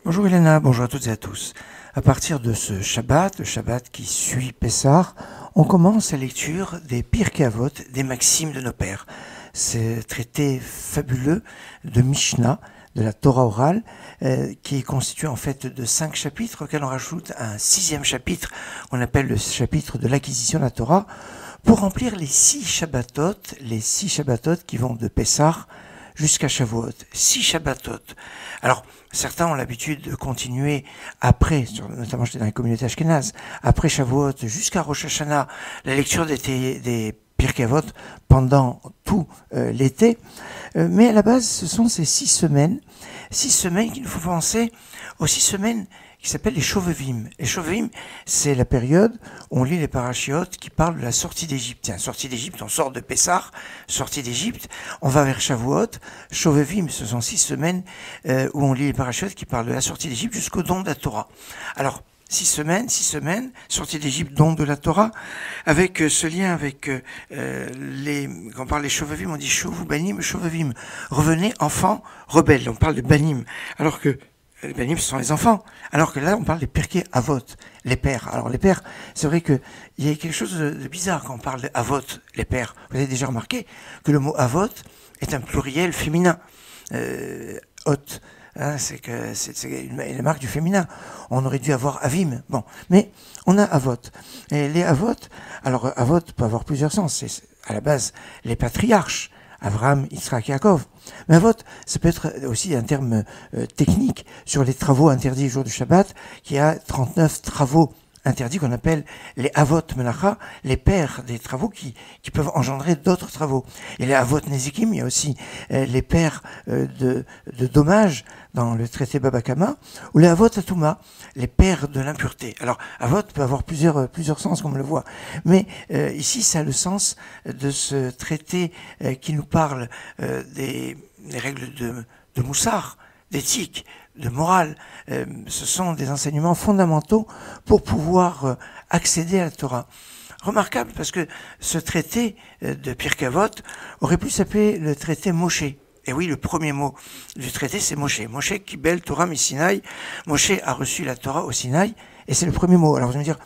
Bonjour Elena, bonjour à toutes et à tous. À partir de ce Shabbat, le Shabbat qui suit Pessah, on commence la lecture des Pirkei Avot, des maximes de nos pères. Ce traité fabuleux de Mishnah, de la Torah orale, qui est constitué en fait de 5 chapitres, auxquels on rajoute un 6e chapitre, qu'on appelle le chapitre de l'acquisition de la Torah, pour remplir les 6 Shabbatot qui vont de Pessah jusqu'à Shavuot, 6 Shabbatot. Alors, certains ont l'habitude de continuer après, notamment dans les communautés ashkénazes, après Shavuot jusqu'à Rosh Hashanah, la lecture des Pirkei Avot pendant tout l'été. Mais à la base, ce sont ces 6 semaines qu'il nous faut penser aux 6 semaines qui s'appellent les Shovevim. Les Shovevim, c'est la période où on lit les parachiotes qui parlent de la sortie d'Égypte. Tiens, sortie d'Égypte, on sort de Pessah, sortie d'Égypte, on va vers Shavuot. Shovevim, ce sont 6 semaines où on lit les parachiotes qui parlent de la sortie d'Égypte jusqu'au don de la Torah. Alors, 6 semaines, sortie d'Égypte, don de la Torah, avec ce lien avec quand on parle des Shovevim, on dit Shovu Banim, Shovevim. Revenez, enfants, rebelles. On parle de Banim. Alors que les Banim, ce sont les enfants. Alors que là, on parle des Pirkei Avot, les pères. Alors les pères, c'est vrai qu'il y a quelque chose de bizarre quand on parle de Avot, les pères. Vous avez déjà remarqué que le mot Avot est un pluriel féminin. Hot. Hein, c'est la marque du féminin. On aurait dû avoir Avim. Bon, mais on a Avot. Et les Avot, alors Avot peut avoir plusieurs sens. C'est à la base les patriarches. Abraham, Yitzhak, Yaakov. Mais Avot, ça peut être aussi un terme technique sur les travaux interdits le jour du Shabbat, qui a 39 travaux interdits qu'on appelle les Avot Melacha, les pères des travaux qui peuvent engendrer d'autres travaux. Et les Avot Nezikim, il y a aussi les pères de dommages dans le traité Baba Kama, ou les Avot Atuma, les pères de l'impureté. Alors, Avot peut avoir plusieurs sens, comme on le voit. Mais ici, ça a le sens de ce traité qui nous parle des règles de Moussar, d'éthique, de morale. Ce sont des enseignements fondamentaux pour pouvoir accéder à la Torah. Remarquable parce que ce traité de Pirkei Avot aurait pu s'appeler le traité Moshe. Et oui, le premier mot du traité, c'est Moshe. Moshe Kibel Torah Misinaï. Moshe a reçu la Torah au Sinaï, et c'est le premier mot. Alors vous allez me dire,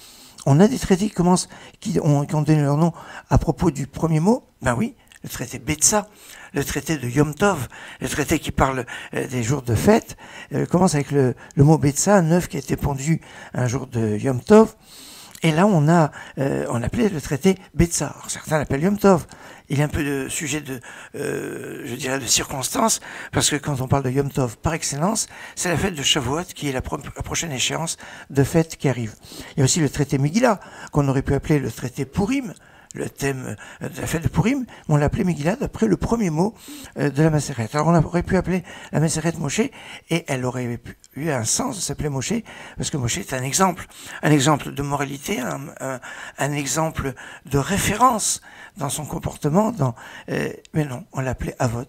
on a des traités qui ont donné leur nom à propos du premier mot. Ben oui, le traité Betsa, le traité de Yom Tov, le traité qui parle des jours de fête, commence avec le mot Betsa, un œuf qui a été pondu un jour de Yom Tov. Et là, on appelait le traité Betsa. Alors, certains l'appellent Yom Tov. Il y a un peu de sujet je dirais, de circonstance, parce que quand on parle de Yom Tov par excellence, c'est la fête de Shavuot qui est la prochaine échéance de fête qui arrive. Il y a aussi le traité Megillah, qu'on aurait pu appeler le traité Purim, le thème de la fête de Purim, mais on l'appelait Megillah d'après le premier mot de la Maseret. Alors on aurait pu appeler la Maseret Moshe, et elle aurait eu un sens de s'appeler Moshe, parce que Moshe est un exemple de moralité, un exemple de référence dans son comportement, mais non, on l'appelait Avot.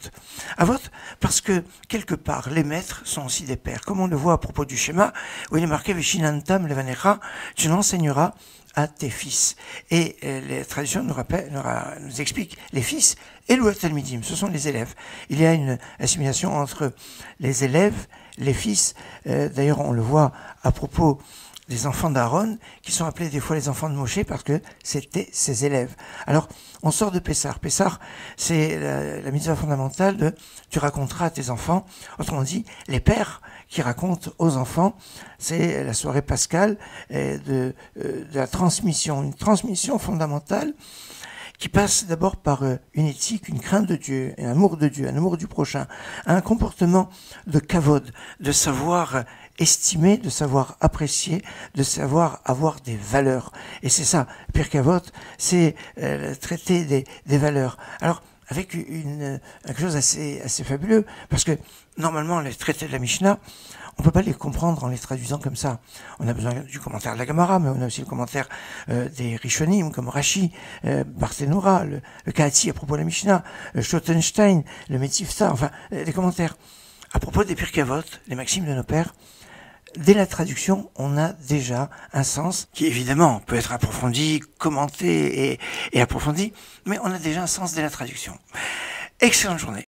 Avot, parce que quelque part, les maîtres sont aussi des pères, comme on le voit à propos du schéma, où il est marqué Veshinantam Levanecha, tu l'enseigneras à tes fils. Et les traditions nous expliquent les fils et le Talmidim, ce sont les élèves. Il y a une assimilation entre les élèves, les fils. D'ailleurs, on le voit à propos des enfants d'Aaron, qui sont appelés des fois les enfants de Moshe parce que c'était ses élèves. Alors, on sort de Pessah. Pessah, c'est la mitzvah fondamentale de « tu raconteras à tes enfants ». Autrement dit, les pères qui racontent aux enfants, c'est la soirée pascale de la transmission, une transmission fondamentale qui passe d'abord par une éthique, une crainte de Dieu, un amour de Dieu, un amour du prochain, un comportement de kavod, de savoir estimer, de savoir apprécier, de savoir avoir des valeurs. Et c'est ça, Pirkei Avot, c'est le traité des valeurs. Alors, avec quelque chose assez fabuleux, parce que normalement, les traités de la Mishnah, on ne peut pas les comprendre en les traduisant comme ça. On a besoin du commentaire de la Gemara, mais on a aussi le commentaire des Rishonim, comme Rashi, Barthénora, le Kahatzi à propos de la Mishnah, Schottenstein, le Metzifta, enfin, les commentaires. À propos des Pirkei Avot, les maximes de nos pères, dès la traduction, on a déjà un sens qui, évidemment, peut être approfondi, commenté et approfondi, mais on a déjà un sens dès la traduction. Excellente journée.